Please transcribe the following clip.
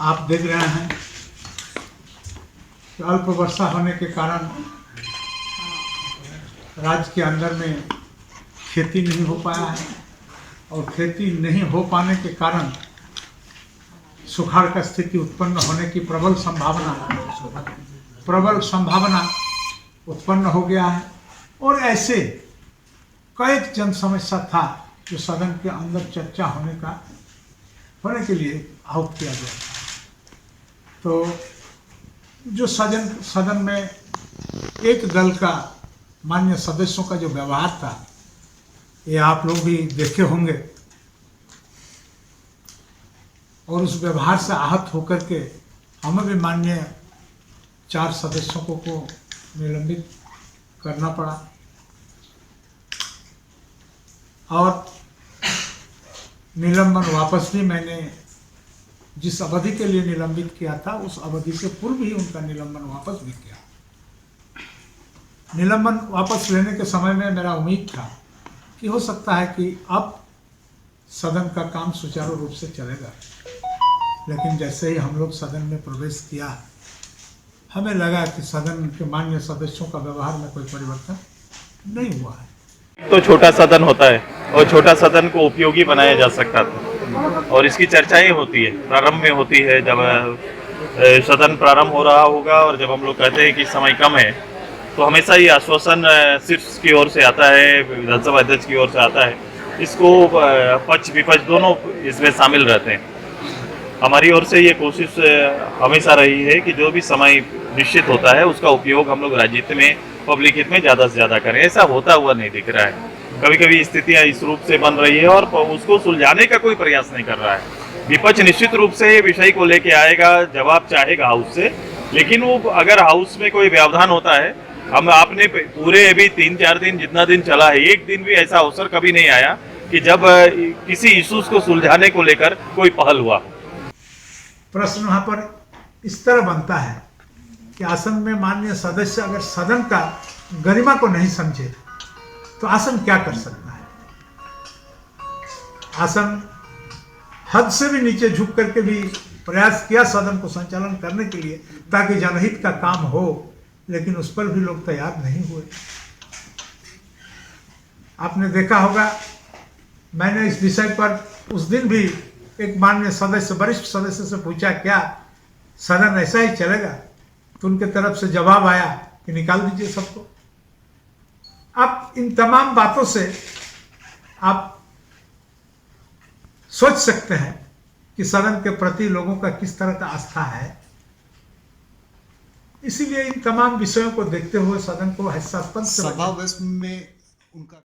आप देख रहे हैं कि अल्प वर्षा होने के कारण राज्य के अंदर में खेती नहीं हो पाया है और खेती नहीं हो पाने के कारण सुखाड़ का स्थिति उत्पन्न होने की प्रबल संभावना उत्पन्न हो गया है। और ऐसे कई जन समस्या था जो सदन के अंदर चर्चा होने के लिए आहूत किया गया था। तो जो सदन में एक दल का मान्य सदस्यों का जो व्यवहार था, ये आप लोग भी देखे होंगे और उस व्यवहार से आहत होकर के हमें भी माननीय 4 सदस्यों को निलंबित करना पड़ा। और निलंबन वापस भी मैंने जिस अवधि के लिए निलंबित किया था उस अवधि से पूर्व ही उनका निलंबन वापस भी किया। निलंबन वापस लेने के समय में मेरा उम्मीद था कि हो सकता है कि अब सदन का काम सुचारू रूप से चलेगा, लेकिन जैसे ही हम लोग सदन में प्रवेश किया हमें लगा कि सदन के मान्य सदस्यों का व्यवहार में कोई परिवर्तन नहीं हुआ है। तो छोटा सदन होता है और छोटा सदन को उपयोगी बनाया जा सकता था और इसकी चर्चाएं होती है, प्रारंभ में होती है जब सदन प्रारंभ हो रहा होगा और जब हम लोग कहते हैं कि समय कम है तो हमेशा ये आश्वासन शीर्ष की ओर से आता है, विधानसभा अध्यक्ष की ओर से आता है। इसको पक्ष विपक्ष दोनों इसमें शामिल रहते हैं। हमारी ओर से ये कोशिश हमेशा रही है कि जो भी समय निश्चित होता है उसका उपयोग हम लोग राज्य हित में, पब्लिक हित में ज़्यादा से ज़्यादा करें। ऐसा होता हुआ नहीं दिख रहा है। कभी कभी स्थितियाँ इस रूप से बन रही है और उसको सुलझाने का कोई प्रयास नहीं कर रहा है। विपक्ष निश्चित रूप से ये विषय को लेके आएगा, जवाब चाहेगा हाउस से, लेकिन वो अगर हाउस में कोई व्यवधान होता है, हम आपने पूरे अभी 3-4 दिन जितना दिन चला है, एक दिन भी ऐसा अवसर कभी नहीं आया कि जब किसी इश्यूज को सुलझाने को लेकर कोई पहल हुआ। प्रश्न वहाँ पर इस तरह बनता है कि आसन में माननीय सदस्य अगर सदन का गरिमा को नहीं समझे तो आसन क्या कर सकता है। आसन हद से भी नीचे झुक करके भी प्रयास किया सदन को संचालन करने के लिए ताकि जनहित का काम हो, लेकिन उस पर भी लोग तैयार नहीं हुए। आपने देखा होगा मैंने इस विषय पर उस दिन भी एक माननीय सदस्य, वरिष्ठ सदस्य से पूछा क्या सदन ऐसा ही चलेगा, तो उनके तरफ से जवाब आया कि निकाल दीजिए सबको। अब इन तमाम बातों से आप सोच सकते हैं कि सदन के प्रति लोगों का किस तरह का आस्था है। इसीलिए इन तमाम विषयों को देखते हुए सदन को हास्यास्पद सभा में उनका